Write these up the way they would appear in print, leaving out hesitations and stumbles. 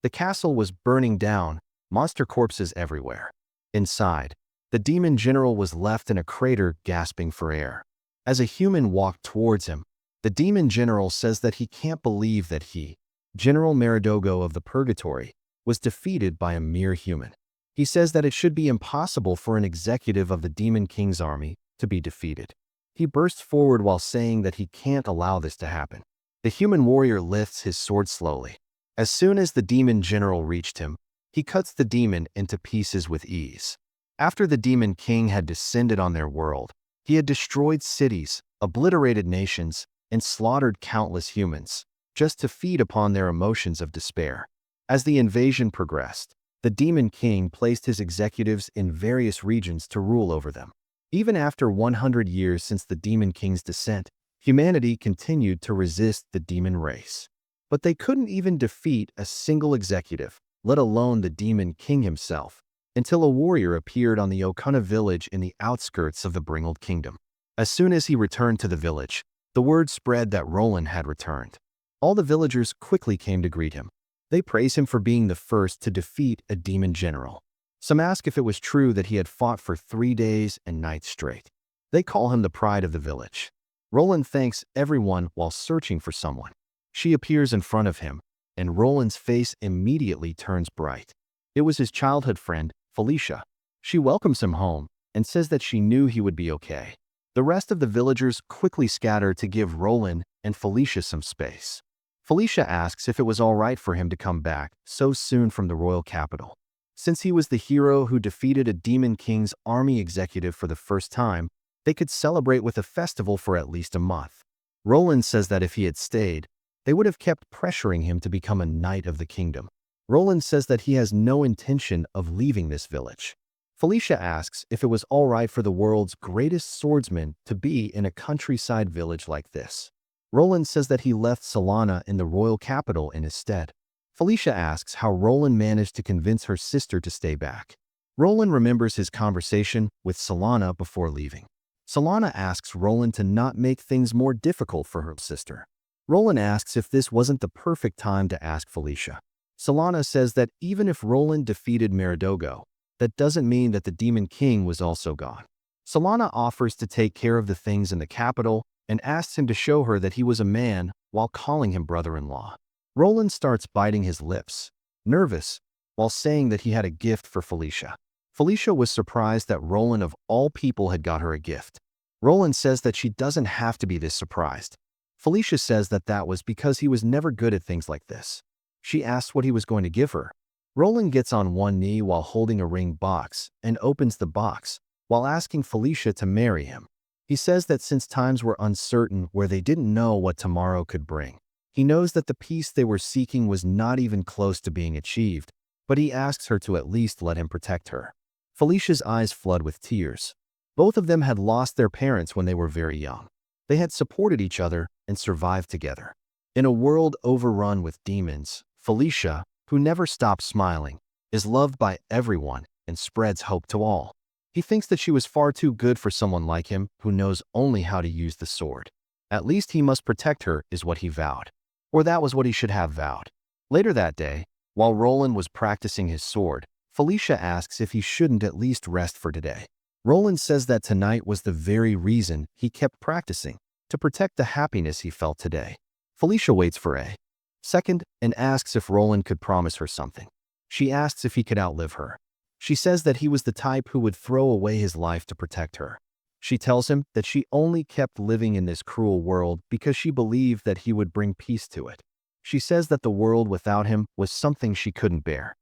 The castle was burning down, monster corpses everywhere. Inside, the demon general was left in a crater gasping for air. As a human walked towards him, the demon general says that he can't believe that he, General Maddago of the Purgatory, was defeated by a mere human. He says that it should be impossible for an executive of the Demon King's army to be defeated. He bursts forward while saying that he can't allow this to happen. The human warrior lifts his sword slowly. As soon as the demon general reached him, he cuts the demon into pieces with ease. After the Demon King had descended on their world, he had destroyed cities, obliterated nations, and slaughtered countless humans, just to feed upon their emotions of despair. As the invasion progressed, the Demon King placed his executives in various regions to rule over them. Even after 100 years since the Demon King's descent, humanity continued to resist the demon race. But they couldn't even defeat a single executive, let alone the Demon King himself, until a warrior appeared on the Okuna village in the outskirts of the Bringled Kingdom. As soon as he returned to the village, the word spread that Roland had returned. All the villagers quickly came to greet him. They praise him for being the first to defeat a demon general. Some ask if it was true that he had fought for 3 days and nights straight. They call him the pride of the village. Roland thanks everyone while searching for someone. She appears in front of him, and Roland's face immediately turns bright. It was his childhood friend, Felicia. She welcomes him home and says that she knew he would be okay. The rest of the villagers quickly scatter to give Roland and Felicia some space. Felicia asks if it was all right for him to come back so soon from the royal capital. Since he was the hero who defeated a Demon King's army executive for the first time, they could celebrate with a festival for at least a month. Roland says that if he had stayed, they would have kept pressuring him to become a knight of the kingdom. Roland says that he has no intention of leaving this village. Felicia asks if it was all right for the world's greatest swordsman to be in a countryside village like this. Roland says that he left Salana in the royal capital in his stead. Felicia asks how Roland managed to convince her sister to stay back. Roland remembers his conversation with Salana before leaving. Salana asks Roland to not make things more difficult for her sister. Roland asks if this wasn't the perfect time to ask Felicia. Salana says that even if Roland defeated Maddago, that doesn't mean that the Demon King was also gone. Salana offers to take care of the things in the capital and asks him to show her that he was a man while calling him brother-in-law. Roland starts biting his lips, nervous, while saying that he had a gift for Felicia. Felicia was surprised that Roland of all people had got her a gift. Roland says that she doesn't have to be this surprised. Felicia says that that was because he was never good at things like this. She asks what he was going to give her. Roland gets on one knee while holding a ring box and opens the box while asking Felicia to marry him. He says that since times were uncertain where they didn't know what tomorrow could bring, he knows that the peace they were seeking was not even close to being achieved, but he asks her to at least let him protect her. Felicia's eyes flood with tears. Both of them had lost their parents when they were very young. They had supported each other and survived together. In a world overrun with demons, Felicia, who never stops smiling, is loved by everyone and spreads hope to all. He thinks that she was far too good for someone like him who knows only how to use the sword. At least he must protect her is what he vowed. Or that was what he should have vowed. Later that day, while Roland was practicing his sword, Felicia asks if he shouldn't at least rest for today. Roland says that tonight was the very reason he kept practicing, to protect the happiness he felt today. Felicia waits for a second and asks if Roland could promise her something. She asks if he could outlive her. She says that he was the type who would throw away his life to protect her. She tells him that she only kept living in this cruel world because she believed that he would bring peace to it. She says that the world without him was something she couldn't bear.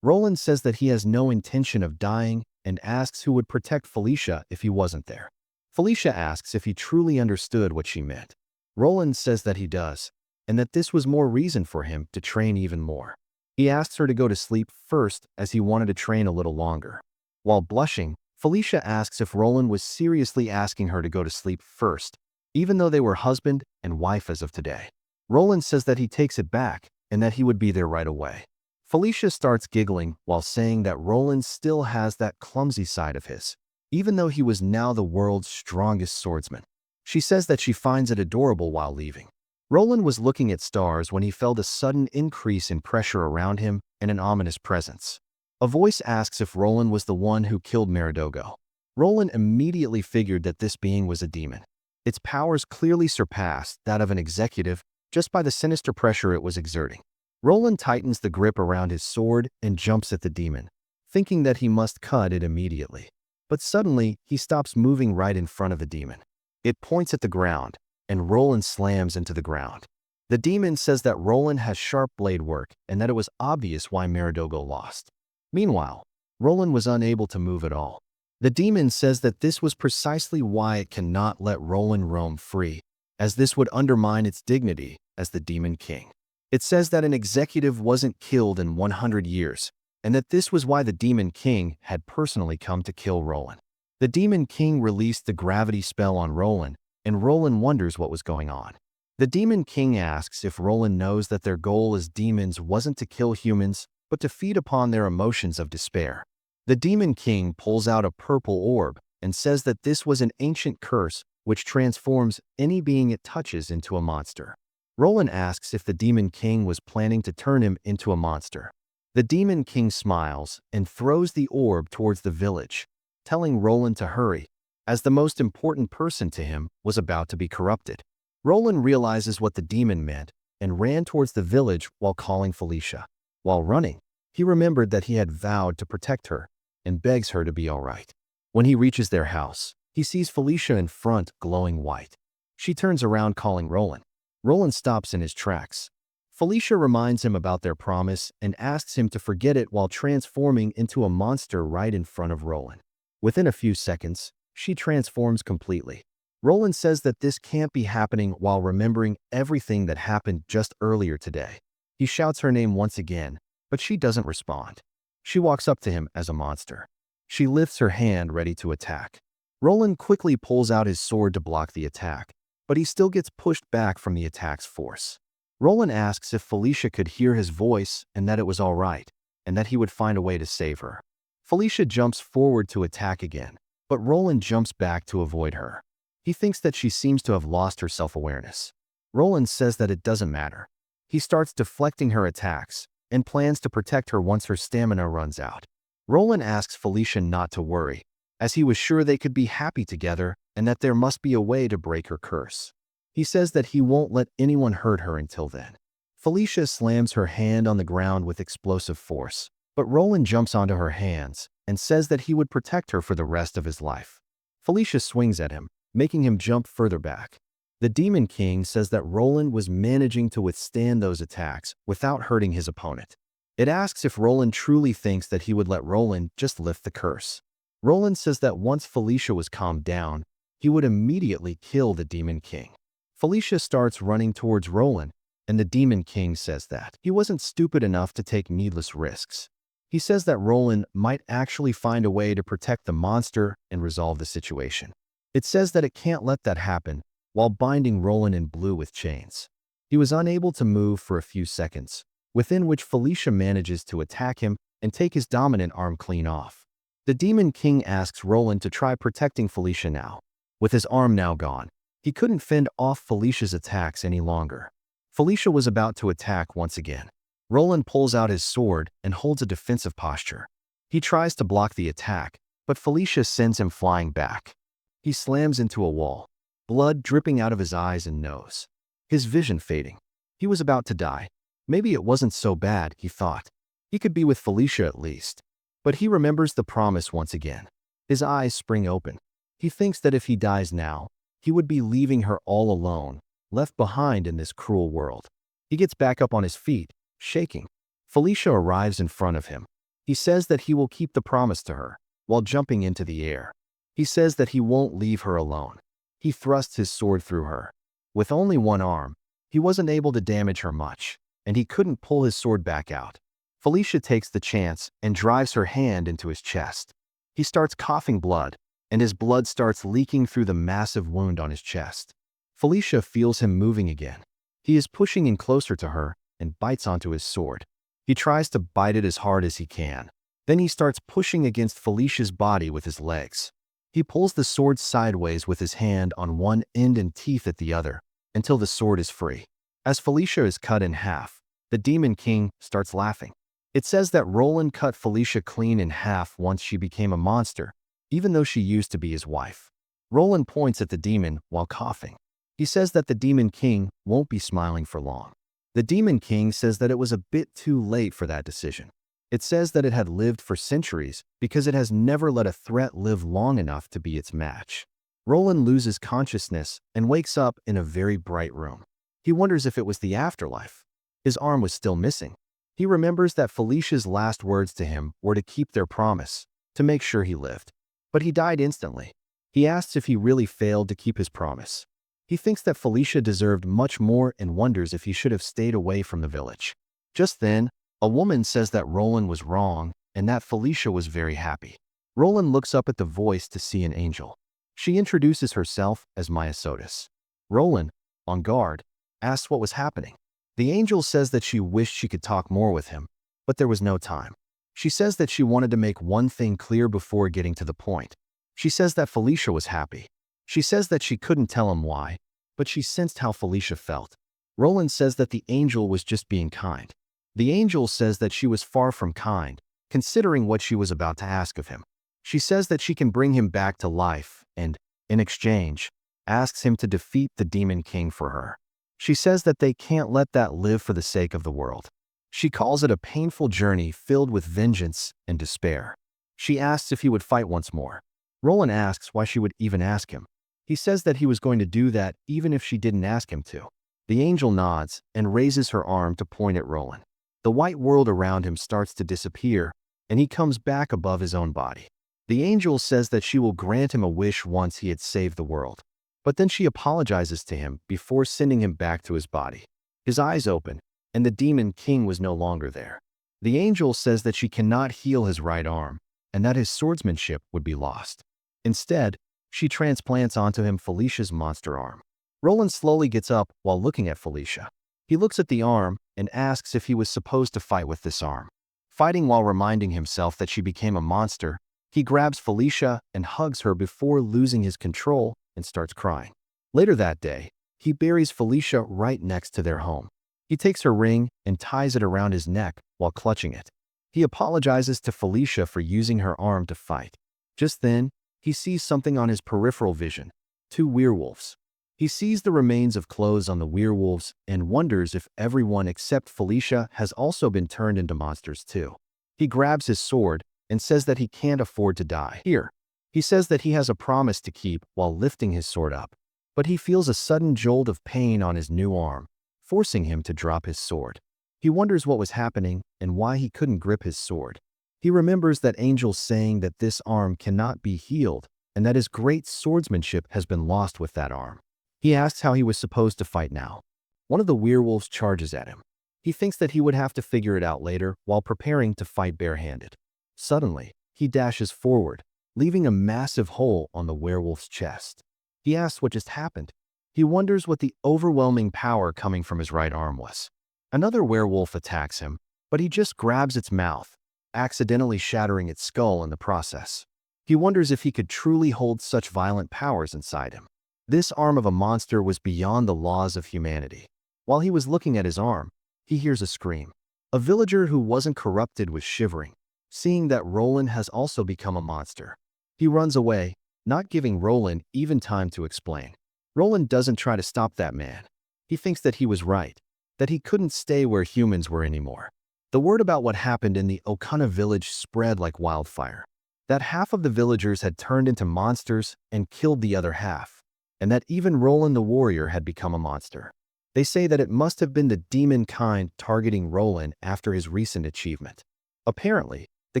Roland says that he has no intention of dying and asks who would protect Felicia if he wasn't there. Felicia asks if he truly understood what she meant. Roland says that he does, and that this was more reason for him to train even more. He asks her to go to sleep first as he wanted to train a little longer. While blushing, Felicia asks if Roland was seriously asking her to go to sleep first, even though they were husband and wife as of today. Roland says that he takes it back and that he would be there right away. Felicia starts giggling while saying that Roland still has that clumsy side of his, even though he was now the world's strongest swordsman. She says that she finds it adorable while leaving. Roland was looking at stars when he felt a sudden increase in pressure around him and an ominous presence. A voice asks if Roland was the one who killed Maddago. Roland immediately figured that this being was a demon. Its powers clearly surpassed that of an executive just by the sinister pressure it was exerting. Roland tightens the grip around his sword and jumps at the demon, thinking that he must cut it immediately. But suddenly, he stops moving right in front of the demon. It points at the ground, and Roland slams into the ground. The demon says that Roland has sharp blade work and that it was obvious why Maddago lost. Meanwhile, Roland was unable to move at all. The demon says that this was precisely why it cannot let Roland roam free, as this would undermine its dignity as the Demon King. It says that an executive wasn't killed in 100 years, and that this was why the Demon King had personally come to kill Roland. The Demon King released the gravity spell on Roland, and Roland wonders what was going on. The Demon King asks if Roland knows that their goal as demons wasn't to kill humans, but to feed upon their emotions of despair. The Demon King pulls out a purple orb and says that this was an ancient curse which transforms any being it touches into a monster. Roland asks if the Demon King was planning to turn him into a monster. The Demon King smiles and throws the orb towards the village, telling Roland to hurry, as the most important person to him was about to be corrupted. Roland realizes what the demon meant and ran towards the village while calling Felicia. While running, he remembered that he had vowed to protect her and begs her to be all right. When he reaches their house, he sees Felicia in front, glowing white. She turns around calling Roland. Roland stops in his tracks. Felicia reminds him about their promise and asks him to forget it while transforming into a monster right in front of Roland. Within a few seconds, she transforms completely. Roland says that this can't be happening while remembering everything that happened just earlier today. He shouts her name once again, but she doesn't respond. She walks up to him as a monster. She lifts her hand ready to attack. Roland quickly pulls out his sword to block the attack, but he still gets pushed back from the attack's force. Roland asks if Felicia could hear his voice and that it was all right, and that he would find a way to save her. Felicia jumps forward to attack again, but Roland jumps back to avoid her. He thinks that she seems to have lost her self-awareness. Roland says that it doesn't matter. He starts deflecting her attacks and plans to protect her once her stamina runs out. Roland asks Felicia not to worry, as he was sure they could be happy together and that there must be a way to break her curse. He says that he won't let anyone hurt her until then. Felicia slams her hand on the ground with explosive force, but Roland jumps onto her hands and says that he would protect her for the rest of his life. Felicia swings at him, making him jump further back. The Demon King says that Roland was managing to withstand those attacks without hurting his opponent. It asks if Roland truly thinks that he would let Roland just lift the curse. Roland says that once Felicia was calmed down, he would immediately kill the Demon King. Felicia starts running towards Roland, and the Demon King says that he wasn't stupid enough to take needless risks. He says that Roland might actually find a way to protect the monster and resolve the situation. It says that it can't let that happen while binding Roland in blue with chains. He was unable to move for a few seconds, within which Felicia manages to attack him and take his dominant arm clean off. The Demon King asks Roland to try protecting Felicia now. With his arm now gone, he couldn't fend off Felicia's attacks any longer. Felicia was about to attack once again. Roland pulls out his sword and holds a defensive posture. He tries to block the attack, but Felicia sends him flying back. He slams into a wall, blood dripping out of his eyes and nose. His vision fading. He was about to die. Maybe it wasn't so bad, he thought. He could be with Felicia at least. But he remembers the promise once again. His eyes spring open. He thinks that if he dies now, he would be leaving her all alone, left behind in this cruel world. He gets back up on his feet, shaking. Felicia arrives in front of him. He says that he will keep the promise to her, while jumping into the air. He says that he won't leave her alone. He thrusts his sword through her. With only one arm, he wasn't able to damage her much, and he couldn't pull his sword back out. Felicia takes the chance and drives her hand into his chest. He starts coughing blood, and his blood starts leaking through the massive wound on his chest. Felicia feels him moving again. He is pushing in closer to her and bites onto his sword. He tries to bite it as hard as he can. Then he starts pushing against Felicia's body with his legs. He pulls the sword sideways with his hand on one end and teeth at the other, until the sword is free. As Felicia is cut in half, the Demon King starts laughing. It says that Roland cut Felicia clean in half once she became a monster, even though she used to be his wife. Roland points at the demon while coughing. He says that the Demon King won't be smiling for long. The Demon King says that it was a bit too late for that decision. It says that it had lived for centuries because it has never let a threat live long enough to be its match. Roland loses consciousness and wakes up in a very bright room. He wonders if it was the afterlife. His arm was still missing. He remembers that Felicia's last words to him were to keep their promise, to make sure he lived. But he died instantly. He asks if he really failed to keep his promise. He thinks that Felicia deserved much more and wonders if he should have stayed away from the village. Just then, a woman says that Roland was wrong and that Felicia was very happy. Roland looks up at the voice to see an angel. She introduces herself as Maya Sotis. Roland, on guard, asks what was happening. The angel says that she wished she could talk more with him, but there was no time. She says that she wanted to make one thing clear before getting to the point. She says that Felicia was happy. She says that she couldn't tell him why, but she sensed how Felicia felt. Roland says that the angel was just being kind. The angel says that she was far from kind, considering what she was about to ask of him. She says that she can bring him back to life and, in exchange, asks him to defeat the Demon King for her. She says that they can't let that live for the sake of the world. She calls it a painful journey filled with vengeance and despair. She asks if he would fight once more. Roland asks why she would even ask him. He says that he was going to do that even if she didn't ask him to. The angel nods and raises her arm to point at Roland. The white world around him starts to disappear, and he comes back above his own body. The angel says that she will grant him a wish once he had saved the world. But then she apologizes to him before sending him back to his body. His eyes open, and the Demon King was no longer there. The angel says that she cannot heal his right arm, and that his swordsmanship would be lost. Instead, she transplants onto him Felicia's monster arm. Roland slowly gets up while looking at Felicia. He looks at the arm and asks if he was supposed to fight with this arm. Fighting while reminding himself that she became a monster, he grabs Felicia and hugs her before losing his control and starts crying. Later that day, he buries Felicia right next to their home. He takes her ring and ties it around his neck while clutching it. He apologizes to Felicia for using her arm to fight. Just then, he sees something on his peripheral vision, 2 werewolves. He sees the remains of clothes on the werewolves and wonders if everyone except Felicia has also been turned into monsters too. He grabs his sword and says that he can't afford to die here. He says that he has a promise to keep while lifting his sword up, but he feels a sudden jolt of pain on his new arm, forcing him to drop his sword. He wonders what was happening and why he couldn't grip his sword. He remembers that angel saying that this arm cannot be healed and that his great swordsmanship has been lost with that arm. He asks how he was supposed to fight now. One of the werewolves charges at him. He thinks that he would have to figure it out later while preparing to fight barehanded. Suddenly, he dashes forward, leaving a massive hole on the werewolf's chest. He asks what just happened. He wonders what the overwhelming power coming from his right arm was. Another werewolf attacks him, but he just grabs its mouth, accidentally shattering its skull in the process. He wonders if he could truly hold such violent powers inside him. This arm of a monster was beyond the laws of humanity. While he was looking at his arm, he hears a scream. A villager who wasn't corrupted was shivering, seeing that Roland has also become a monster. He runs away, not giving Roland even time to explain. Roland doesn't try to stop that man. He thinks that he was right, that he couldn't stay where humans were anymore. The word about what happened in the Okana village spread like wildfire. That half of the villagers had turned into monsters and killed the other half, and that even Roland the warrior had become a monster. They say that it must have been the demon kind targeting Roland after his recent achievement. Apparently, the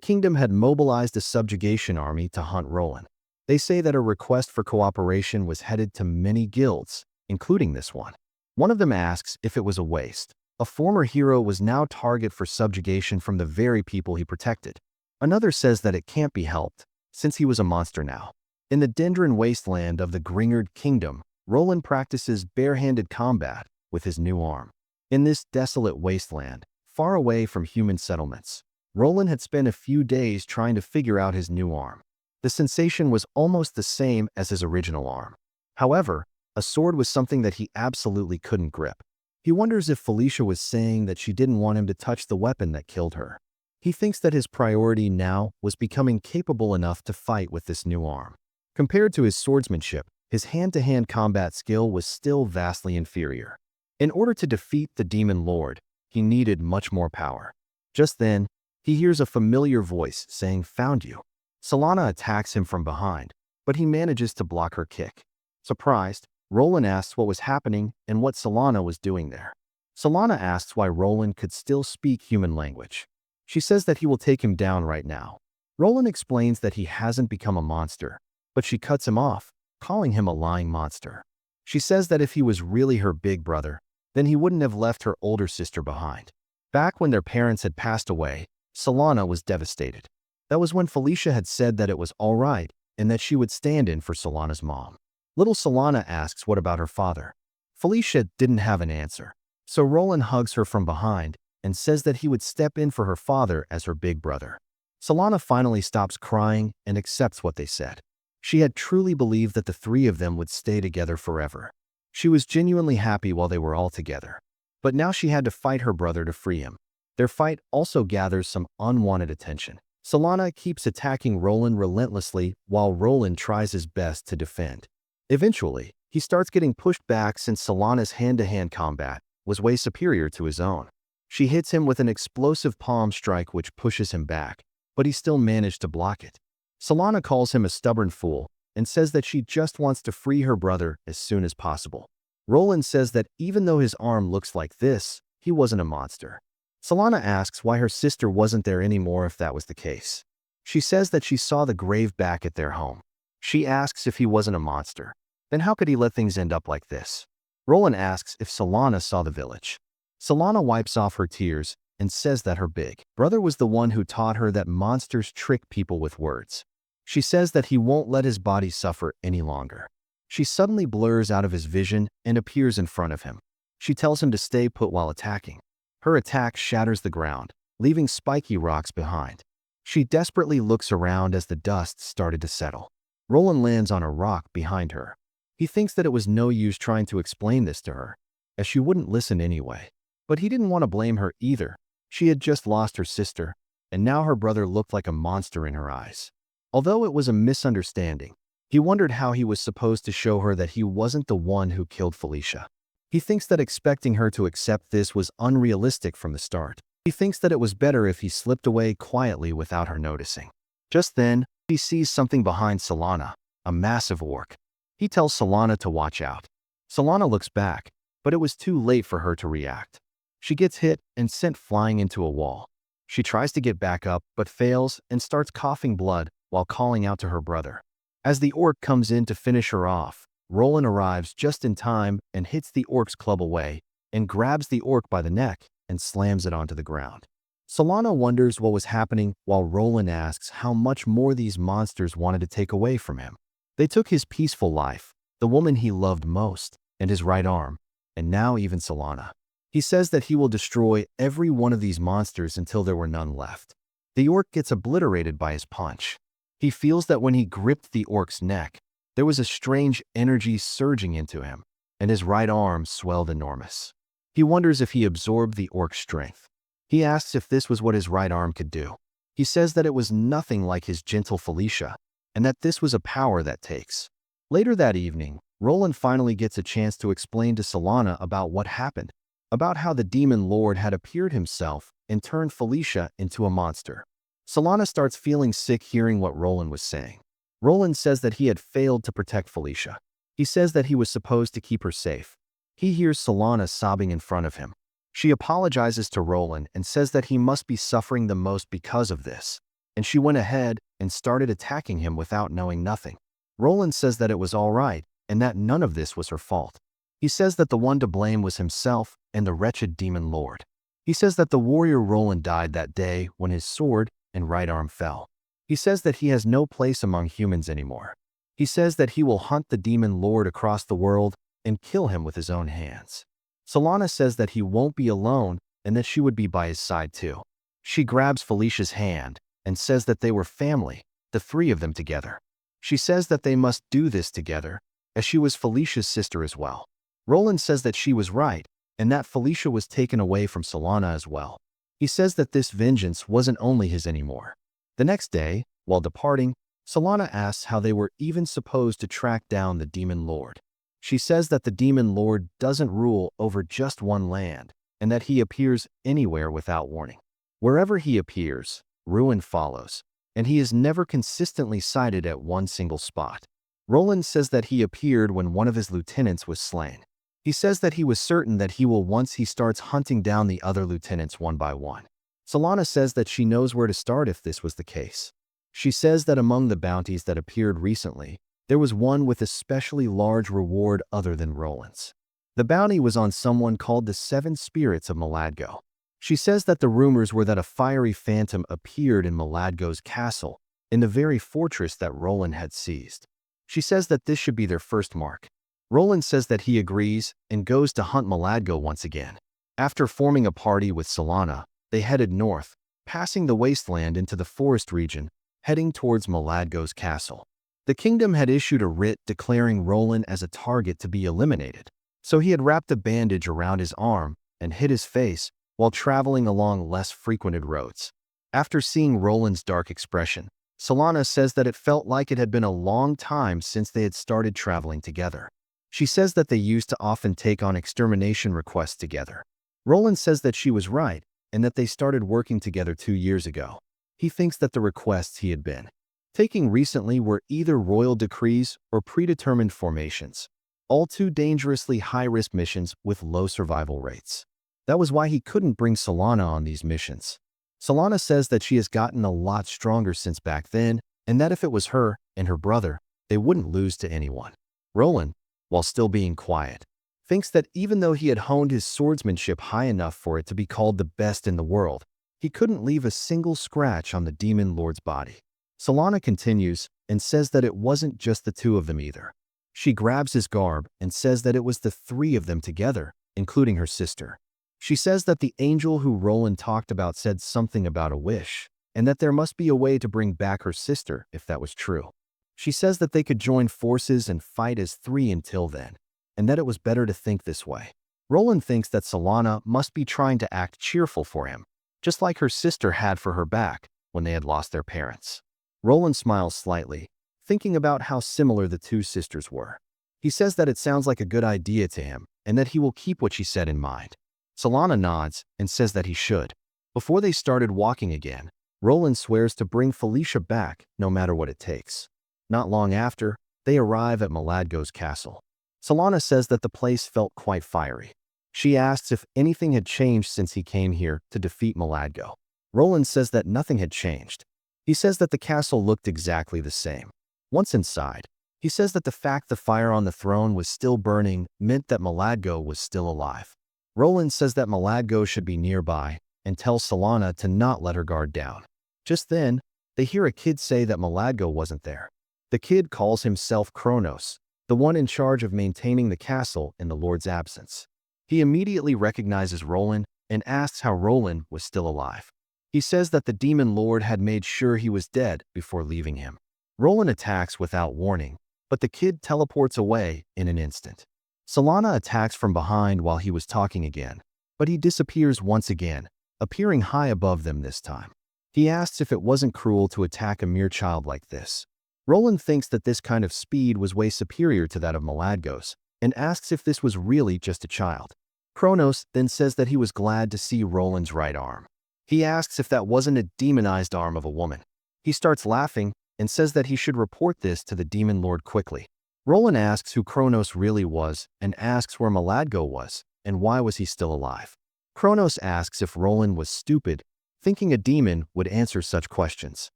kingdom had mobilized a subjugation army to hunt Roland. They say that a request for cooperation was headed to many guilds, including this one. One of them asks if it was a waste. A former hero was now target for subjugation from the very people he protected. Another says that it can't be helped, since he was a monster now. In the Dendron wasteland of the Gringard kingdom, Roland practices barehanded combat with his new arm. In this desolate wasteland, far away from human settlements, Roland had spent a few days trying to figure out his new arm. The sensation was almost the same as his original arm. However, a sword was something that he absolutely couldn't grip. He wonders if Felicia was saying that she didn't want him to touch the weapon that killed her. He thinks that his priority now was becoming capable enough to fight with this new arm. Compared to his swordsmanship, his hand-to-hand combat skill was still vastly inferior. In order to defeat the Demon Lord, he needed much more power. Just then, he hears a familiar voice saying, "Found you." Salana attacks him from behind, but he manages to block her kick. Surprised, Roland asks what was happening and what Salana was doing there. Salana asks why Roland could still speak human language. She says that he will take him down right now. Roland explains that he hasn't become a monster, but she cuts him off, calling him a lying monster. She says that if he was really her big brother, then he wouldn't have left her older sister behind. Back when their parents had passed away, Salana was devastated. That was when Felicia had said that it was all right and that she would stand in for Salana's mom. Little Salana asks what about her father. Felicia didn't have an answer, so Roland hugs her from behind and says that he would step in for her father as her big brother. Salana finally stops crying and accepts what they said. She had truly believed that the three of them would stay together forever. She was genuinely happy while they were all together. But now she had to fight her brother to free him. Their fight also gathers some unwanted attention. Salana keeps attacking Roland relentlessly while Roland tries his best to defend. Eventually, he starts getting pushed back since Salana's hand-to-hand combat was way superior to his own. She hits him with an explosive palm strike which pushes him back, but he still managed to block it. Salana calls him a stubborn fool and says that she just wants to free her brother as soon as possible. Roland says that even though his arm looks like this, he wasn't a monster. Salana asks why her sister wasn't there anymore if that was the case. She says that she saw the grave back at their home. She asks if he wasn't a monster. Then how could he let things end up like this? Roland asks if Salana saw the village. Salana wipes off her tears and says that her big brother was the one who taught her that monsters trick people with words. She says that he won't let his body suffer any longer. She suddenly blurs out of his vision and appears in front of him. She tells him to stay put while attacking. Her attack shatters the ground, leaving spiky rocks behind. She desperately looks around as the dust started to settle. Roland lands on a rock behind her. He thinks that it was no use trying to explain this to her, as she wouldn't listen anyway. But he didn't want to blame her either. She had just lost her sister, and now her brother looked like a monster in her eyes. Although it was a misunderstanding, he wondered how he was supposed to show her that he wasn't the one who killed Felicia. He thinks that expecting her to accept this was unrealistic from the start. He thinks that it was better if he slipped away quietly without her noticing. Just then, he sees something behind Salana, a massive orc. He tells Salana to watch out. Salana looks back, but it was too late for her to react. She gets hit and sent flying into a wall. She tries to get back up but fails and starts coughing blood while calling out to her brother. As the orc comes in to finish her off, Roland arrives just in time and hits the orc's club away and grabs the orc by the neck and slams it onto the ground. Salana wonders what was happening while Roland asks how much more these monsters wanted to take away from him. They took his peaceful life, the woman he loved most, and his right arm, and now even Salana. He says that he will destroy every one of these monsters until there were none left. The orc gets obliterated by his punch. He feels that when he gripped the orc's neck, there was a strange energy surging into him, and his right arm swelled enormous. He wonders if he absorbed the orc's strength. He asks if this was what his right arm could do. He says that it was nothing like his gentle Felicia, and that this was a power that takes. Later that evening, Roland finally gets a chance to explain to Salana about what happened, about how the Demon Lord had appeared himself and turned Felicia into a monster. Salana starts feeling sick hearing what Roland was saying. Roland says that he had failed to protect Felicia. He says that he was supposed to keep her safe. He hears Salana sobbing in front of him. She apologizes to Roland and says that he must be suffering the most because of this, and she went ahead and started attacking him without knowing nothing. Roland says that it was all right and that none of this was her fault. He says that the one to blame was himself and the wretched Demon Lord. He says that the warrior Roland died that day when his sword and right arm fell. He says that he has no place among humans anymore. He says that he will hunt the Demon Lord across the world and kill him with his own hands. Salana says that he won't be alone and that she would be by his side too. She grabs Felicia's hand and says that they were family, the three of them together. She says that they must do this together, as she was Felicia's sister as well. Roland says that she was right, and that Felicia was taken away from Salana as well. He says that this vengeance wasn't only his anymore. The next day, while departing, Salana asks how they were even supposed to track down the Demon Lord. She says that the Demon Lord doesn't rule over just one land, and that he appears anywhere without warning. Wherever he appears, ruin follows, and he is never consistently sighted at one single spot. Roland says that he appeared when one of his lieutenants was slain. He says that he was certain that he will once he starts hunting down the other lieutenants one by one. Salana says that she knows where to start if this was the case. She says that among the bounties that appeared recently, there was one with especially large reward other than Roland's. The bounty was on someone called the Seven Spirits of Maddago. She says that the rumors were that a fiery phantom appeared in Maddago's castle, in the very fortress that Roland had seized. She says that this should be their first mark. Roland says that he agrees and goes to hunt Maddago once again. After forming a party with Salana, they headed north, passing the wasteland into the forest region, heading towards Maddago's castle. The kingdom had issued a writ declaring Roland as a target to be eliminated, so he had wrapped a bandage around his arm and hid his face while traveling along less frequented roads. After seeing Roland's dark expression, Salana says that it felt like it had been a long time since they had started traveling together. She says that they used to often take on extermination requests together. Roland says that she was right and that they started working together 2 years ago. He thinks that the requests he had been taking recently were either royal decrees or predetermined formations, all too dangerously high-risk missions with low survival rates. That was why he couldn't bring Salana on these missions. Salana says that she has gotten a lot stronger since back then, and that if it was her and her brother, they wouldn't lose to anyone. Roland, while still being quiet, thinks that even though he had honed his swordsmanship high enough for it to be called the best in the world, he couldn't leave a single scratch on the Demon Lord's body. Salana continues and says that it wasn't just the two of them either. She grabs his garb and says that it was the 3 of them together, including her sister. She says that the angel who Roland talked about said something about a wish, and that there must be a way to bring back her sister if that was true. She says that they could join forces and fight as 3 until then, and that it was better to think this way. Roland thinks that Salana must be trying to act cheerful for him, just like her sister had for her back when they had lost their parents. Roland smiles slightly, thinking about how similar the 2 sisters were. He says that it sounds like a good idea to him and that he will keep what she said in mind. Salana nods and says that he should. Before they started walking again, Roland swears to bring Felicia back no matter what it takes. Not long after, they arrive at Maddago's castle. Salana says that the place felt quite fiery. She asks if anything had changed since he came here to defeat Maddago. Roland says that nothing had changed. He says that the castle looked exactly the same. Once inside, he says that the fact the fire on the throne was still burning meant that Maddago was still alive. Roland says that Maddago should be nearby and tells Salana to not let her guard down. Just then, they hear a kid say that Maddago wasn't there. The kid calls himself Kronos, the one in charge of maintaining the castle in the Lord's absence. He immediately recognizes Roland and asks how Roland was still alive. He says that the Demon Lord had made sure he was dead before leaving him. Roland attacks without warning, but the kid teleports away in an instant. Salana attacks from behind while he was talking again, but he disappears once again, appearing high above them this time. He asks if it wasn't cruel to attack a mere child like this. Roland thinks that this kind of speed was way superior to that of Maddago's, and asks if this was really just a child. Kronos then says that he was glad to see Roland's right arm. He asks if that wasn't a demonized arm of a woman. He starts laughing and says that he should report this to the Demon Lord quickly. Roland asks who Kronos really was and asks where Maddago was and why was he still alive. Kronos asks if Roland was stupid, thinking a demon would answer such questions.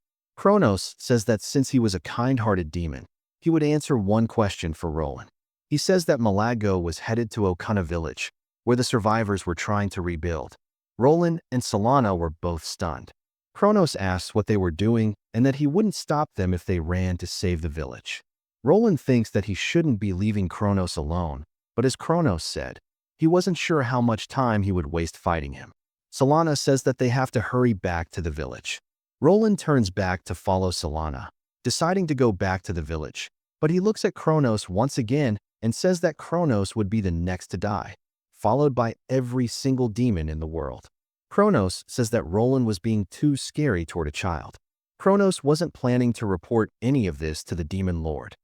Kronos says that since he was a kind-hearted demon, he would answer one question for Roland. He says that Maddago was headed to Okana village, where the survivors were trying to rebuild. Roland and Salana were both stunned. Kronos asks what they were doing and that he wouldn't stop them if they ran to save the village. Roland thinks that he shouldn't be leaving Kronos alone, but as Kronos said, he wasn't sure how much time he would waste fighting him. Salana says that they have to hurry back to the village. Roland turns back to follow Salana, deciding to go back to the village, but he looks at Kronos once again and says that Kronos would be the next to die. followed by every single demon in the world. Kronos says that Roland was being too scary toward a child. Kronos wasn't planning to report any of this to the demon lord.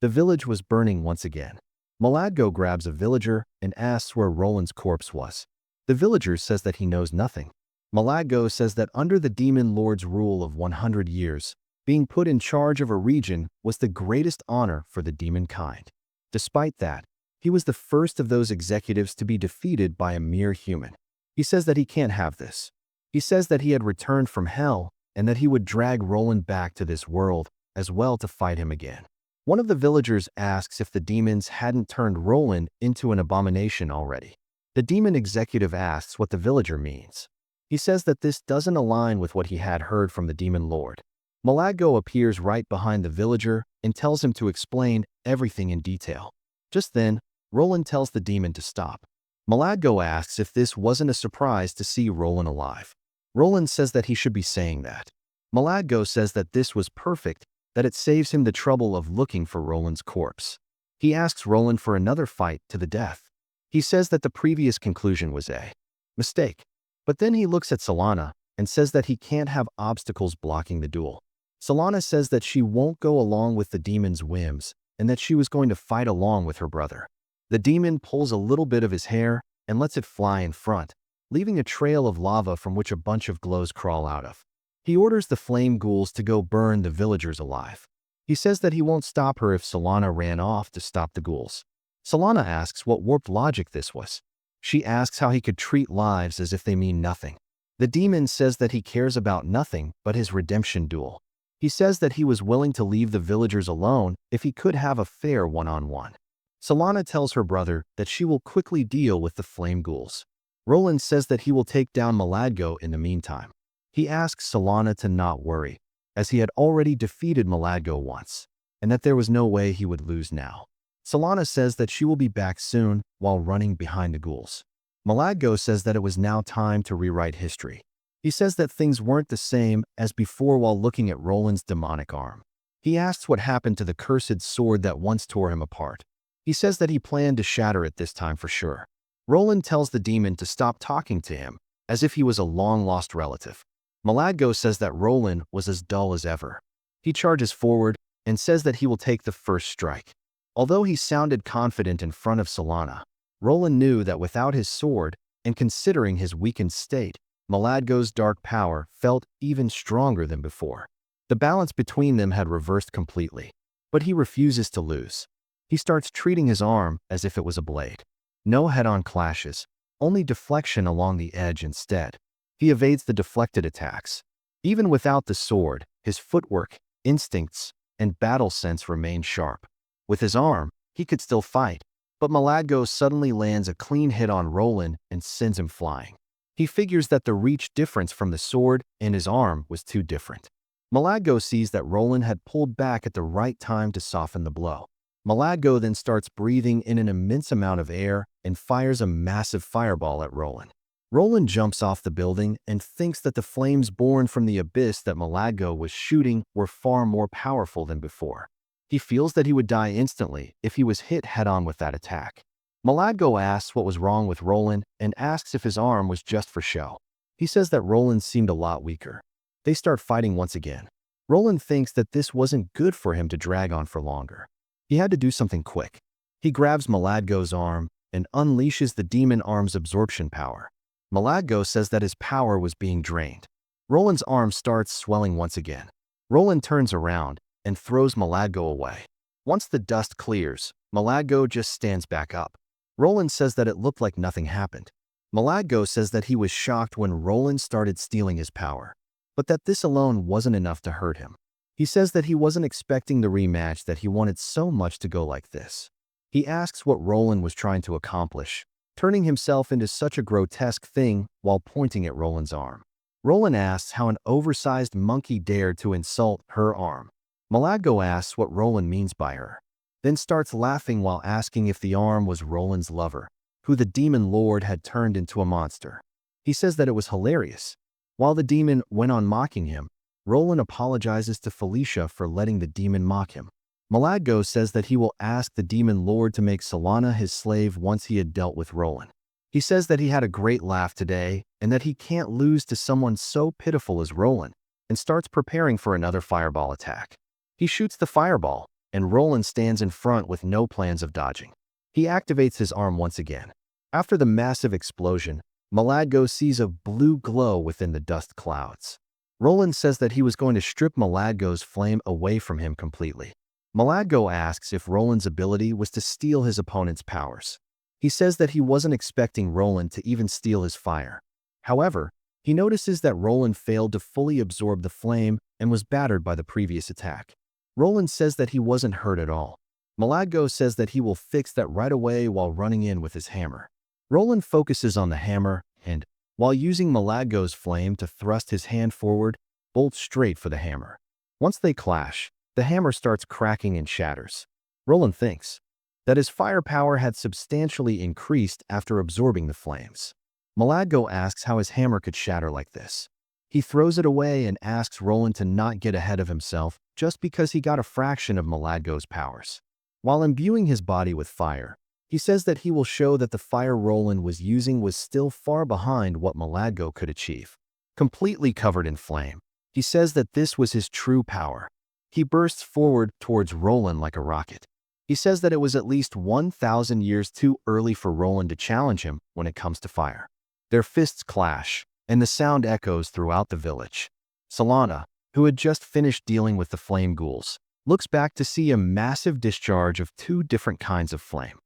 The village was burning once again. Maddago grabs a villager and asks where Roland's corpse was. The villager says that he knows nothing. Maddago says that under the demon lord's rule of 100 years, being put in charge of a region was the greatest honor for the demon kind. Despite that, he was the first of those executives to be defeated by a mere human. He says that he can't have this. He says that he had returned from hell and that he would drag Roland back to this world as well to fight him again. One of the villagers asks if the demons hadn't turned Roland into an abomination already. The demon executive asks what the villager means. He says that this doesn't align with what he had heard from the demon lord. Maddago appears right behind the villager and tells him to explain everything in detail. Just then, Roland tells the demon to stop. Maddago asks if this wasn't a surprise to see Roland alive. Roland says that he should be saying that. Maddago says that this was perfect, that it saves him the trouble of looking for Roland's corpse. He asks Roland for another fight to the death. He says that the previous conclusion was a mistake. But then he looks at Salana and says that he can't have obstacles blocking the duel. Salana says that she won't go along with the demon's whims and that she was going to fight along with her brother. The demon pulls a little bit of his hair and lets it fly in front, leaving a trail of lava from which a bunch of glows crawl out of. He orders the flame ghouls to go burn the villagers alive. He says that he won't stop her if Salana ran off to stop the ghouls. Salana asks what warped logic this was. She asks how he could treat lives as if they mean nothing. The demon says that he cares about nothing but his redemption duel. He says that he was willing to leave the villagers alone if he could have a fair one-on-one. Salana tells her brother that she will quickly deal with the flame ghouls. Roland says that he will take down Maddago in the meantime. He asks Salana to not worry, as he had already defeated Maddago once, and that there was no way he would lose now. Salana says that she will be back soon while running behind the ghouls. Maddago says that it was now time to rewrite history. He says that things weren't the same as before while looking at Roland's demonic arm. He asks what happened to the cursed sword that once tore him apart. He says that he planned to shatter it this time for sure. Roland tells the demon to stop talking to him, as if he was a long-lost relative. Maddago says that Roland was as dull as ever. He charges forward and says that he will take the first strike. Although he sounded confident in front of Salana, Roland knew that without his sword, and considering his weakened state, Maddago's dark power felt even stronger than before. The balance between them had reversed completely, but he refuses to lose. He starts treating his arm as if it was a blade. No head-on clashes, only deflection along the edge instead. He evades the deflected attacks. Even without the sword, his footwork, instincts, and battle sense remain sharp. With his arm, he could still fight, but Maddago suddenly lands a clean hit on Roland and sends him flying. He figures that the reach difference from the sword and his arm was too different. Maddago sees that Roland had pulled back at the right time to soften the blow. Maddago then starts breathing in an immense amount of air and fires a massive fireball at Roland. Roland jumps off the building and thinks that the flames born from the abyss that Maddago was shooting were far more powerful than before. He feels that he would die instantly if he was hit head-on with that attack. Maddago asks what was wrong with Roland and asks if his arm was just for show. He says that Roland seemed a lot weaker. They start fighting once again. Roland thinks that this wasn't good for him to drag on for longer. He had to do something quick. He grabs Maddago's arm and unleashes the demon arm's absorption power. Maddago says that his power was being drained. Roland's arm starts swelling once again. Roland turns around and throws Maddago away. Once the dust clears, Maddago just stands back up. Roland says that it looked like nothing happened. Maddago says that he was shocked when Roland started stealing his power, but that this alone wasn't enough to hurt him. He says that he wasn't expecting the rematch, that he wanted so much to go like this. He asks what Roland was trying to accomplish, turning himself into such a grotesque thing while pointing at Roland's arm. Roland asks how an oversized monkey dared to insult her arm. Maddago asks what Roland means by her, then starts laughing while asking if the arm was Roland's lover, who the demon lord had turned into a monster. He says that it was hilarious. While the demon went on mocking him, Roland apologizes to Felicia for letting the demon mock him. Maddago says that he will ask the demon lord to make Salana his slave once he had dealt with Roland. He says that he had a great laugh today and that he can't lose to someone so pitiful as Roland, and starts preparing for another fireball attack. He shoots the fireball, and Roland stands in front with no plans of dodging. He activates his arm once again. After the massive explosion, Maddago sees a blue glow within the dust clouds. Roland says that he was going to strip Maddago's flame away from him completely. Maddago asks if Roland's ability was to steal his opponent's powers. He says that he wasn't expecting Roland to even steal his fire. However, he notices that Roland failed to fully absorb the flame and was battered by the previous attack. Roland says that he wasn't hurt at all. Maddago says that he will fix that right away while running in with his hammer. Roland focuses on the hammer and, while using Maddago's flame to thrust his hand forward, bolts straight for the hammer. Once they clash, the hammer starts cracking and shatters. Roland thinks that his firepower had substantially increased after absorbing the flames. Maddago asks how his hammer could shatter like this. He throws it away and asks Roland to not get ahead of himself just because he got a fraction of Maddago's powers. While imbuing his body with fire, he says that he will show that the fire Roland was using was still far behind what Maddago could achieve. Completely covered in flame, he says that this was his true power. He bursts forward towards Roland like a rocket. He says that it was at least 1,000 years too early for Roland to challenge him when it comes to fire. Their fists clash, and the sound echoes throughout the village. Salana, who had just finished dealing with the flame ghouls, looks back to see a massive discharge of two different kinds of flame.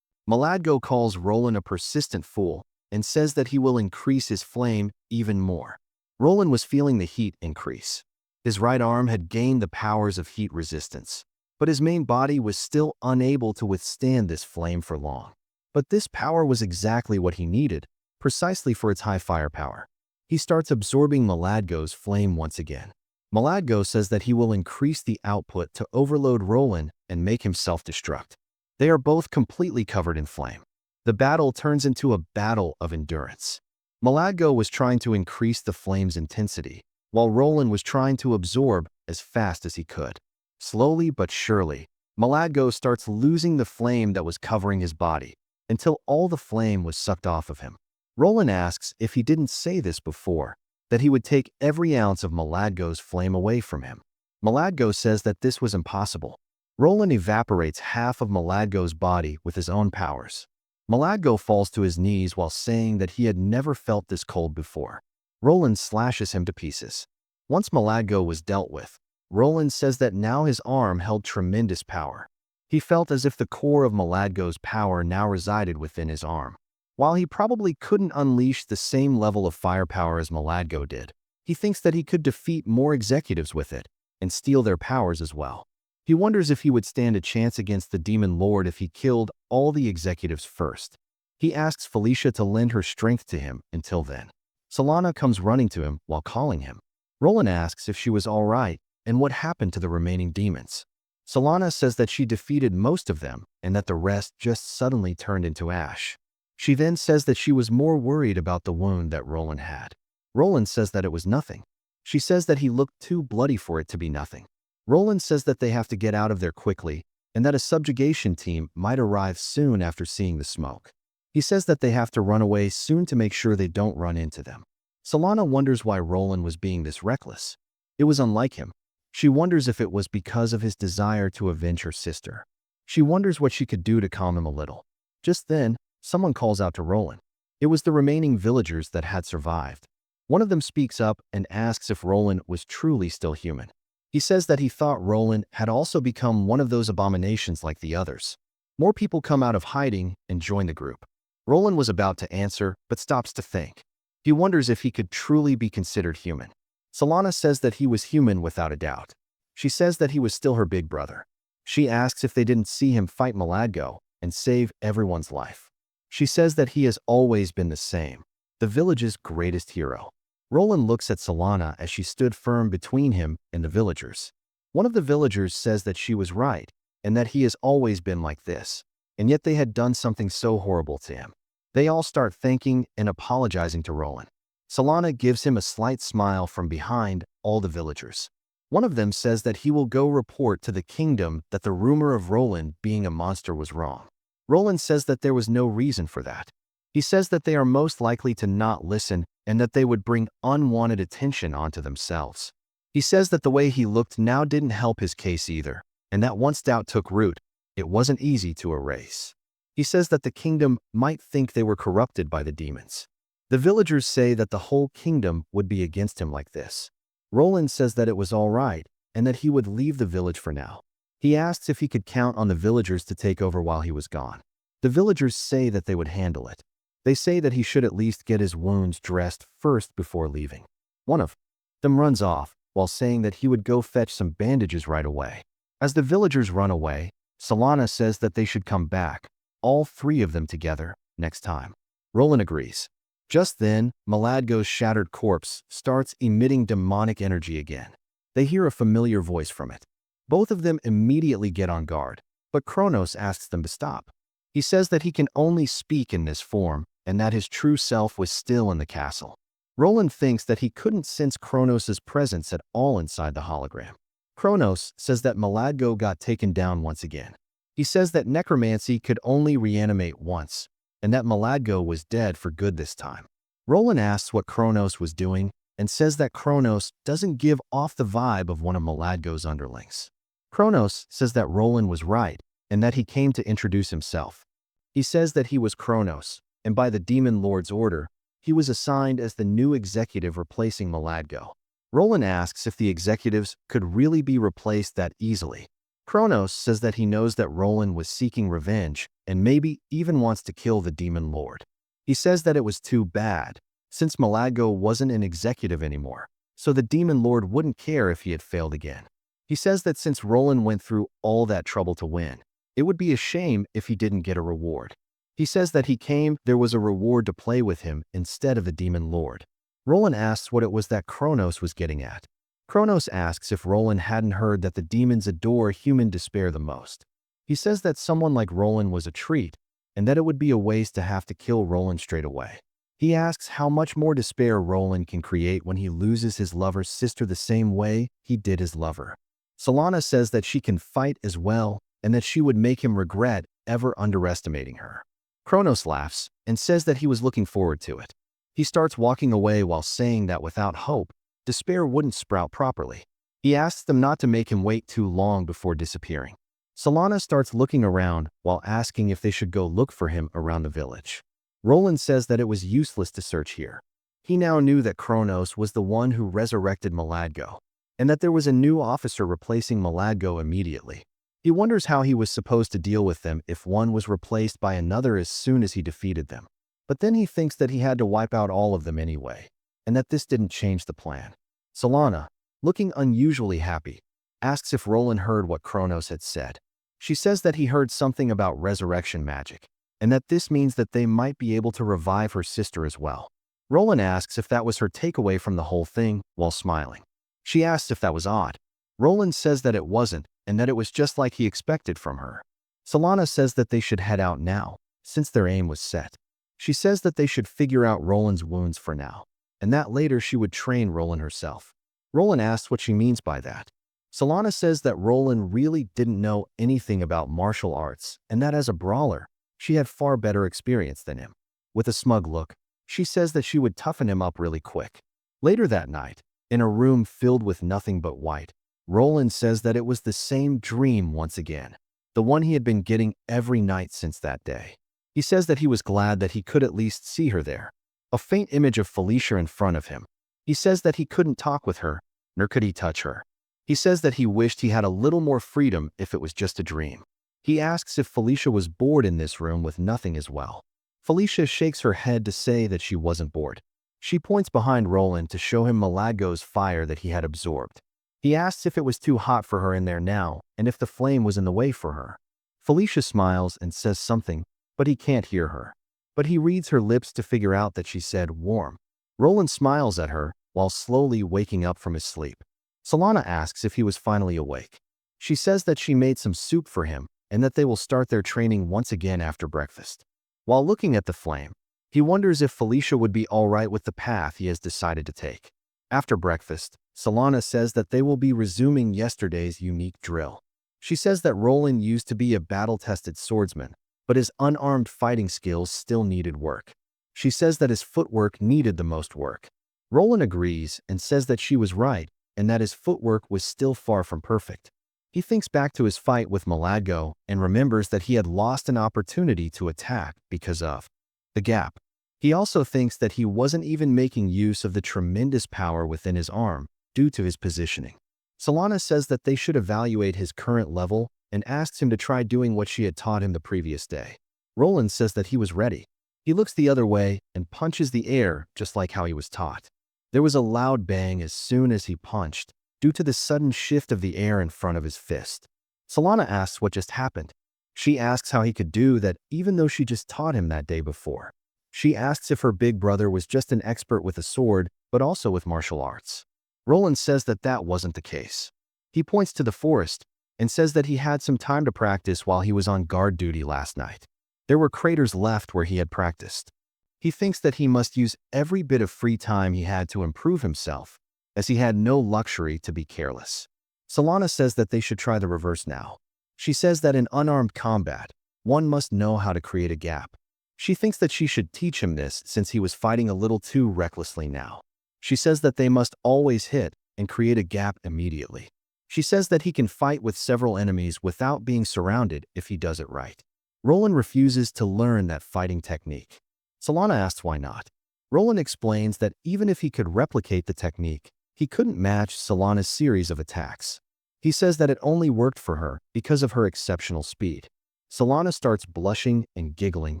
Maddago calls Roland a persistent fool and says that he will increase his flame even more. Roland was feeling the heat increase. His right arm had gained the powers of heat resistance, but his main body was still unable to withstand this flame for long. But this power was exactly what he needed, precisely for its high firepower. He starts absorbing Maddago's flame once again. Maddago says that he will increase the output to overload Roland and make him self-destruct. They are both completely covered in flame. The battle turns into a battle of endurance. Maddago was trying to increase the flame's intensity, while Roland was trying to absorb as fast as he could. Slowly but surely, Maddago starts losing the flame that was covering his body, until all the flame was sucked off of him. Roland asks if he didn't say this before, that he would take every ounce of Maddago's flame away from him. Maddago says that this was impossible. Roland evaporates half of Maddago's body with his own powers. Maddago falls to his knees while saying that he had never felt this cold before. Roland slashes him to pieces. Once Maddago was dealt with, Roland says that now his arm held tremendous power. He felt as if the core of Maddago's power now resided within his arm. While he probably couldn't unleash the same level of firepower as Maddago did, he thinks that he could defeat more executives with it and steal their powers as well. He wonders if he would stand a chance against the Demon Lord if he killed all the executives first. He asks Felicia to lend her strength to him until then. Salana comes running to him while calling him. Roland asks if she was all right and what happened to the remaining demons. Salana says that she defeated most of them and that the rest just suddenly turned into ash. She then says that she was more worried about the wound that Roland had. Roland says that it was nothing. She says that he looked too bloody for it to be nothing. Roland says that they have to get out of there quickly and that a subjugation team might arrive soon after seeing the smoke. He says that they have to run away soon to make sure they don't run into them. Salana wonders why Roland was being this reckless. It was unlike him. She wonders if it was because of his desire to avenge her sister. She wonders what she could do to calm him a little. Just then, someone calls out to Roland. It was the remaining villagers that had survived. One of them speaks up and asks if Roland was truly still human. He says that he thought Roland had also become one of those abominations like the others. More people come out of hiding and join the group. Roland was about to answer, but stops to think. He wonders if he could truly be considered human. Salana says that he was human without a doubt. She says that he was still her big brother. She asks if they didn't see him fight Maddago and save everyone's life. She says that he has always been the same, the village's greatest hero. Roland looks at Salana as she stood firm between him and the villagers. One of the villagers says that she was right and that he has always been like this, and yet they had done something so horrible to him. They all start thanking and apologizing to Roland. Salana gives him a slight smile from behind all the villagers. One of them says that he will go report to the kingdom that the rumor of Roland being a monster was wrong. Roland says that there was no reason for that. He says that they are most likely to not listen and that they would bring unwanted attention onto themselves. He says that the way he looked now didn't help his case either, and that once doubt took root, it wasn't easy to erase. He says that the kingdom might think they were corrupted by the demons. The villagers say that the whole kingdom would be against him like this. Roland says that it was all right and that he would leave the village for now. He asks if he could count on the villagers to take over while he was gone. The villagers say that they would handle it. They say that he should at least get his wounds dressed first before leaving. One of them runs off while saying that he would go fetch some bandages right away. As the villagers run away, Salana says that they should come back, all three of them together, next time. Roland agrees. Just then, Maddago's shattered corpse starts emitting demonic energy again. They hear a familiar voice from it. Both of them immediately get on guard, but Kronos asks them to stop. He says that he can only speak in this form and that his true self was still in the castle. Roland thinks that he couldn't sense Kronos' presence at all inside the hologram. Kronos says that Maddago got taken down once again. He says that necromancy could only reanimate once, and that Maddago was dead for good this time. Roland asks what Kronos was doing and says that Kronos doesn't give off the vibe of one of Maddago's underlings. Kronos says that Roland was right and that he came to introduce himself. He says that he was Kronos, and by the Demon Lord's order, he was assigned as the new executive replacing Maddago. Roland asks if the executives could really be replaced that easily. Kronos says that he knows that Roland was seeking revenge and maybe even wants to kill the Demon Lord. He says that it was too bad, since Maddago wasn't an executive anymore, so the Demon Lord wouldn't care if he had failed again. He says that since Roland went through all that trouble to win, it would be a shame if he didn't get a reward. He says that there was a reward to play with him instead of the Demon Lord. Roland asks what it was that Kronos was getting at. Kronos asks if Roland hadn't heard that the demons adore human despair the most. He says that someone like Roland was a treat, and that it would be a waste to have to kill Roland straight away. He asks how much more despair Roland can create when he loses his lover's sister the same way he did his lover. Salana says that she can fight as well, and that she would make him regret ever underestimating her. Kronos laughs and says that he was looking forward to it. He starts walking away while saying that without hope, despair wouldn't sprout properly. He asks them not to make him wait too long before disappearing. Salana starts looking around while asking if they should go look for him around the village. Roland says that it was useless to search here. He now knew that Kronos was the one who resurrected Maddago, and that there was a new officer replacing Maddago immediately. He wonders how he was supposed to deal with them if one was replaced by another as soon as he defeated them. But then he thinks that he had to wipe out all of them anyway, and that this didn't change the plan. Salana, looking unusually happy, asks if Roland heard what Kronos had said. She says that he heard something about resurrection magic, and that this means that they might be able to revive her sister as well. Roland asks if that was her takeaway from the whole thing, while smiling. She asks if that was odd. Roland says that it wasn't, and that it was just like he expected from her. Salana says that they should head out now, since their aim was set. She says that they should figure out Roland's wounds for now, and that later she would train Roland herself. Roland asks what she means by that. Salana says that Roland really didn't know anything about martial arts, and that as a brawler, she had far better experience than him. With a smug look, she says that she would toughen him up really quick. Later that night, in a room filled with nothing but white, Roland says that it was the same dream once again, the one he had been getting every night since that day. He says that he was glad that he could at least see her there, a faint image of Felicia in front of him. He says that he couldn't talk with her, nor could he touch her. He says that he wished he had a little more freedom if it was just a dream. He asks if Felicia was bored in this room with nothing as well. Felicia shakes her head to say that she wasn't bored. She points behind Roland to show him Maddago's fire that he had absorbed. He asks if it was too hot for her in there now and if the flame was in the way for her. Felicia smiles and says something, but he can't hear her. But he reads her lips to figure out that she said warm. Roland smiles at her while slowly waking up from his sleep. Salana asks if he was finally awake. She says that she made some soup for him and that they will start their training once again after breakfast. While looking at the flame, he wonders if Felicia would be all right with the path he has decided to take. After breakfast, Salana says that they will be resuming yesterday's unique drill. She says that Roland used to be a battle-tested swordsman, but his unarmed fighting skills still needed work. She says that his footwork needed the most work. Roland agrees and says that she was right and that his footwork was still far from perfect. He thinks back to his fight with Maddago and remembers that he had lost an opportunity to attack because of the gap. He also thinks that he wasn't even making use of the tremendous power within his arm due to his positioning. Salana says that they should evaluate his current level and asks him to try doing what she had taught him the previous day. Roland says that he was ready. He looks the other way and punches the air just like how he was taught. There was a loud bang as soon as he punched, due to the sudden shift of the air in front of his fist. Salana asks what just happened. She asks how he could do that even though she just taught him that day before. She asks if her big brother was just an expert with a sword, but also with martial arts. Roland says that that wasn't the case. He points to the forest and says that he had some time to practice while he was on guard duty last night. There were craters left where he had practiced. He thinks that he must use every bit of free time he had to improve himself, as he had no luxury to be careless. Salana says that they should try the reverse now. She says that in unarmed combat, one must know how to create a gap. She thinks that she should teach him this since he was fighting a little too recklessly now. She says that they must always hit and create a gap immediately. She says that he can fight with several enemies without being surrounded if he does it right. Roland refuses to learn that fighting technique. Salana asks why not. Roland explains that even if he could replicate the technique, he couldn't match Salana's series of attacks. He says that it only worked for her because of her exceptional speed. Salana starts blushing and giggling,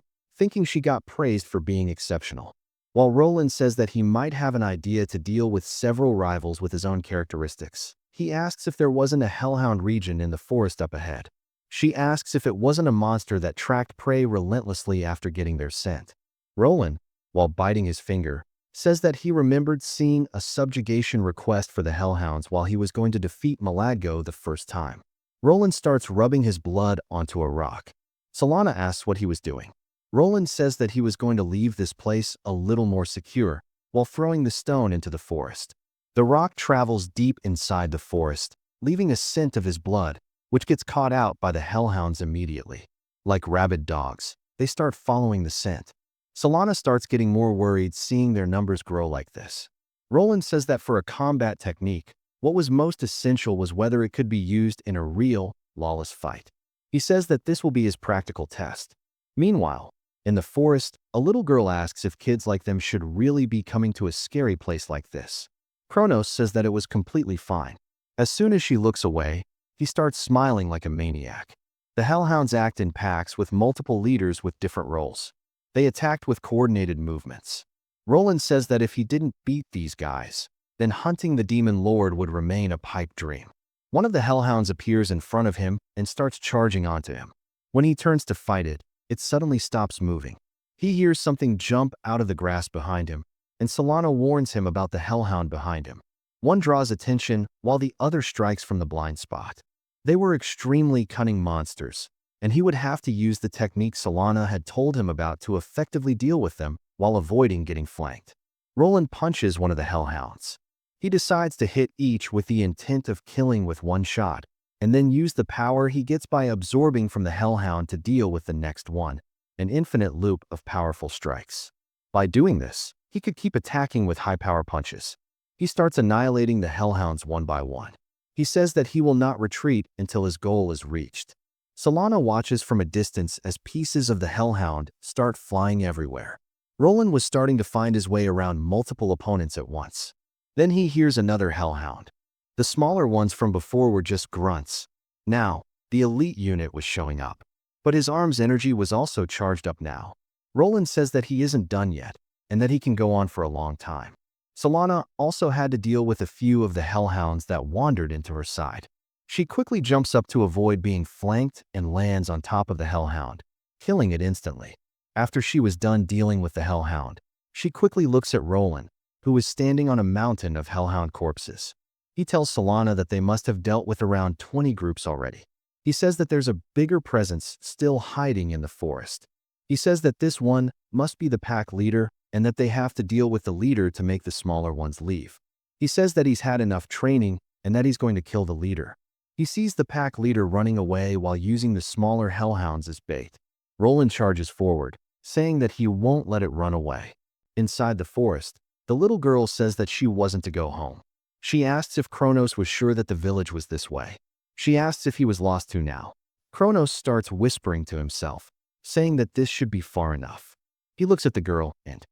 thinking she got praised for being exceptional. While Roland says that he might have an idea to deal with several rivals with his own characteristics, he asks if there wasn't a hellhound region in the forest up ahead. She asks if it wasn't a monster that tracked prey relentlessly after getting their scent. Roland, while biting his finger, says that he remembered seeing a subjugation request for the hellhounds while he was going to defeat Maddago the first time. Roland starts rubbing his blood onto a rock. Salana asks what he was doing. Roland says that he was going to leave this place a little more secure while throwing the stone into the forest. The rock travels deep inside the forest, leaving a scent of his blood, which gets caught out by the hellhounds immediately. Like rabid dogs, they start following the scent. Salana starts getting more worried seeing their numbers grow like this. Roland says that for a combat technique, what was most essential was whether it could be used in a real, lawless fight. He says that this will be his practical test. Meanwhile, in the forest, a little girl asks if kids like them should really be coming to a scary place like this. Kronos says that it was completely fine. As soon as she looks away, he starts smiling like a maniac. The hellhounds act in packs with multiple leaders with different roles. They attacked with coordinated movements. Roland says that if he didn't beat these guys, then hunting the demon lord would remain a pipe dream. One of the hellhounds appears in front of him and starts charging onto him. When he turns to fight it, it suddenly stops moving. He hears something jump out of the grass behind him, and Salana warns him about the hellhound behind him. One draws attention while the other strikes from the blind spot. They were extremely cunning monsters, and he would have to use the technique Salana had told him about to effectively deal with them while avoiding getting flanked. Roland punches one of the hellhounds. He decides to hit each with the intent of killing with one shot, and then use the power he gets by absorbing from the hellhound to deal with the next one, an infinite loop of powerful strikes. By doing this, he could keep attacking with high-power punches. He starts annihilating the hellhounds one by one. He says that he will not retreat until his goal is reached. Salana watches from a distance as pieces of the hellhound start flying everywhere. Roland was starting to find his way around multiple opponents at once. Then he hears another hellhound. The smaller ones from before were just grunts. Now, the elite unit was showing up. But his arm's energy was also charged up now. Roland says that he isn't done yet, and that he can go on for a long time. Salana also had to deal with a few of the hellhounds that wandered into her side. She quickly jumps up to avoid being flanked and lands on top of the hellhound, killing it instantly. After she was done dealing with the hellhound, she quickly looks at Roland, who was standing on a mountain of hellhound corpses. He tells Salana that they must have dealt with around 20 groups already. He says that there's a bigger presence still hiding in the forest. He says that this one must be the pack leader and that they have to deal with the leader to make the smaller ones leave. He says that he's had enough training and that he's going to kill the leader. He sees the pack leader running away while using the smaller hellhounds as bait. Roland charges forward, saying that he won't let it run away. Inside the forest, the little girl says that she wasn't to go home. She asks if Kronos was sure that the village was this way. She asks if he was lost too now. Kronos starts whispering to himself, saying that this should be far enough. He looks at the girl and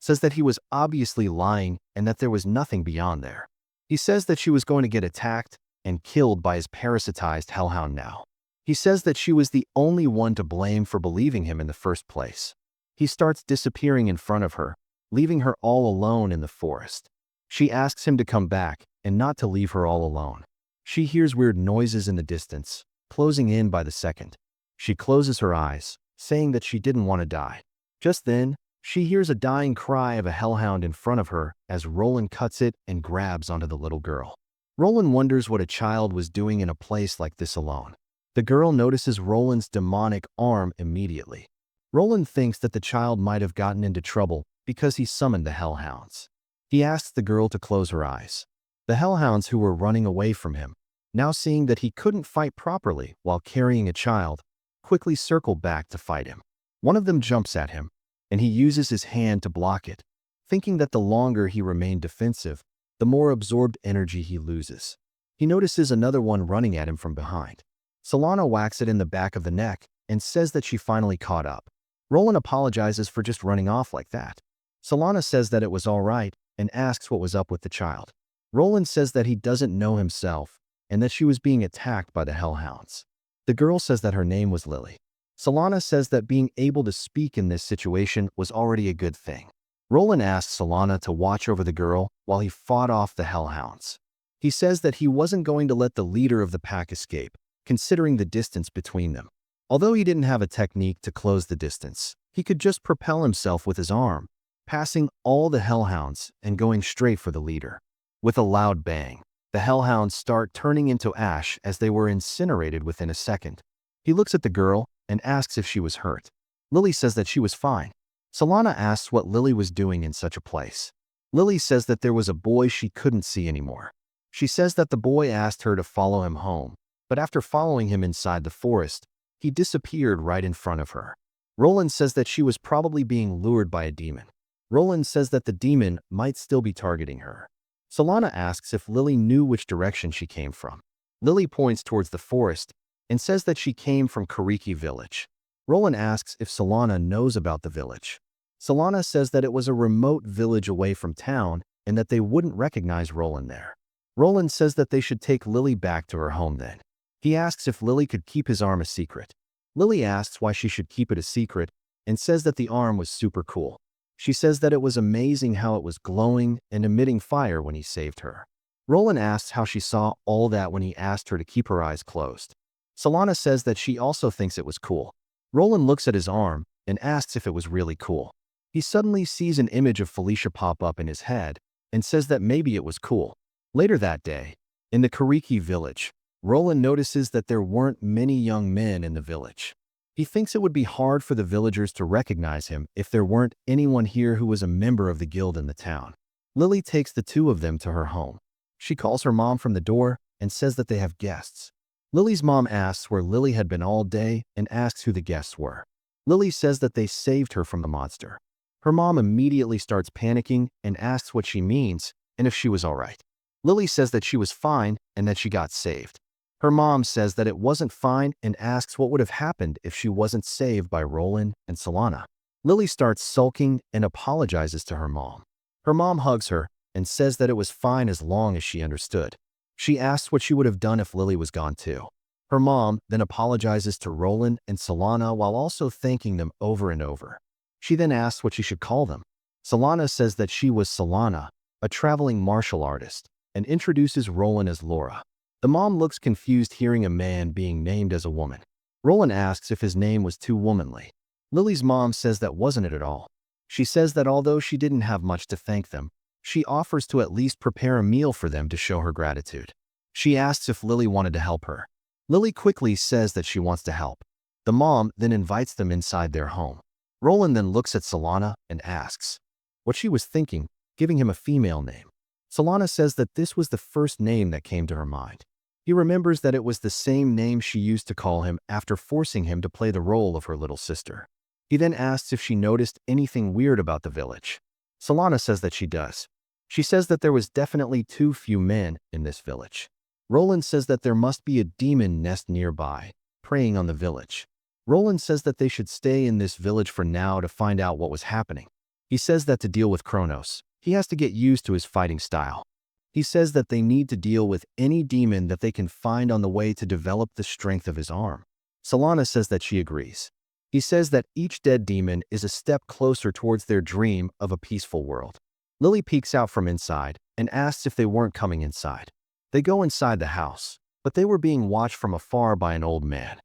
says that he was obviously lying and that there was nothing beyond there. He says that she was going to get attacked and killed by his parasitized hellhound now. He says that she was the only one to blame for believing him in the first place. He starts disappearing in front of her, leaving her all alone in the forest. She asks him to come back and not to leave her all alone. She hears weird noises in the distance, closing in by the second. She closes her eyes, saying that she didn't want to die. Just then, she hears a dying cry of a hellhound in front of her as Roland cuts it and grabs onto the little girl. Roland wonders what a child was doing in a place like this alone. The girl notices Roland's demonic arm immediately. Roland thinks that the child might have gotten into trouble because he summoned the hellhounds. He asks the girl to close her eyes. The hellhounds who were running away from him, now seeing that he couldn't fight properly while carrying a child, quickly circle back to fight him. One of them jumps at him, and he uses his hand to block it, thinking that the longer he remained defensive, the more absorbed energy he loses. He notices another one running at him from behind. Salana whacks it in the back of the neck and says that she finally caught up. Roland apologizes for just running off like that. Salana says that it was all right and asks what was up with the child. Roland says that he doesn't know himself and that she was being attacked by the hellhounds. The girl says that her name was Lily. Salana says that being able to speak in this situation was already a good thing. Roland asks Salana to watch over the girl while he fought off the hellhounds. He says that he wasn't going to let the leader of the pack escape, considering the distance between them. Although he didn't have a technique to close the distance, he could just propel himself with his arm, passing all the hellhounds and going straight for the leader. With a loud bang, the hellhounds start turning into ash as they were incinerated within a second. He looks at the girl and asks if she was hurt. Lily says that she was fine. Salana asks what Lily was doing in such a place. Lily says that there was a boy she couldn't see anymore. She says that the boy asked her to follow him home, but after following him inside the forest, he disappeared right in front of her. Roland says that she was probably being lured by a demon. Roland says that the demon might still be targeting her. Salana asks if Lily knew which direction she came from. Lily points towards the forest and says that she came from Kariki village. Roland asks if Salana knows about the village. Salana says that it was a remote village away from town and that they wouldn't recognize Roland there. Roland says that they should take Lily back to her home then. He asks if Lily could keep his arm a secret. Lily asks why she should keep it a secret and says that the arm was super cool. She says that it was amazing how it was glowing and emitting fire when he saved her. Roland asks how she saw all that when he asked her to keep her eyes closed. Salana says that she also thinks it was cool. Roland looks at his arm and asks if it was really cool. He suddenly sees an image of Felicia pop up in his head and says that maybe it was cool. Later that day, in the Kariki village, Roland notices that there weren't many young men in the village. He thinks it would be hard for the villagers to recognize him if there weren't anyone here who was a member of the guild in the town. Lily takes the two of them to her home. She calls her mom from the door and says that they have guests. Lily's mom asks where Lily had been all day and asks who the guests were. Lily says that they saved her from the monster. Her mom immediately starts panicking and asks what she means and if she was all right. Lily says that she was fine and that she got saved. Her mom says that it wasn't fine and asks what would have happened if she wasn't saved by Roland and Salana. Lily starts sulking and apologizes to her mom. Her mom hugs her and says that it was fine as long as she understood. She asks what she would have done if Lily was gone too. Her mom then apologizes to Roland and Salana while also thanking them over and over. She then asks what she should call them. Salana says that she was Salana, a traveling martial artist, and introduces Roland as Laura. The mom looks confused hearing a man being named as a woman. Roland asks if his name was too womanly. Lily's mom says that wasn't it at all. She says that although she didn't have much to thank them, she offers to at least prepare a meal for them to show her gratitude. She asks if Lily wanted to help her. Lily quickly says that she wants to help. The mom then invites them inside their home. Roland then looks at Salana and asks what she was thinking, giving him a female name. Salana says that this was the first name that came to her mind. He remembers that it was the same name she used to call him after forcing him to play the role of her little sister. He then asks if she noticed anything weird about the village. Salana says that she does. She says that there was definitely too few men in this village. Roland says that there must be a demon nest nearby, preying on the village. Roland says that they should stay in this village for now to find out what was happening. He says that to deal with Kronos, he has to get used to his fighting style. He says that they need to deal with any demon that they can find on the way to develop the strength of his arm. Salana says that she agrees. He says that each dead demon is a step closer towards their dream of a peaceful world. Lily peeks out from inside and asks if they weren't coming inside. They go inside the house, but they were being watched from afar by an old man.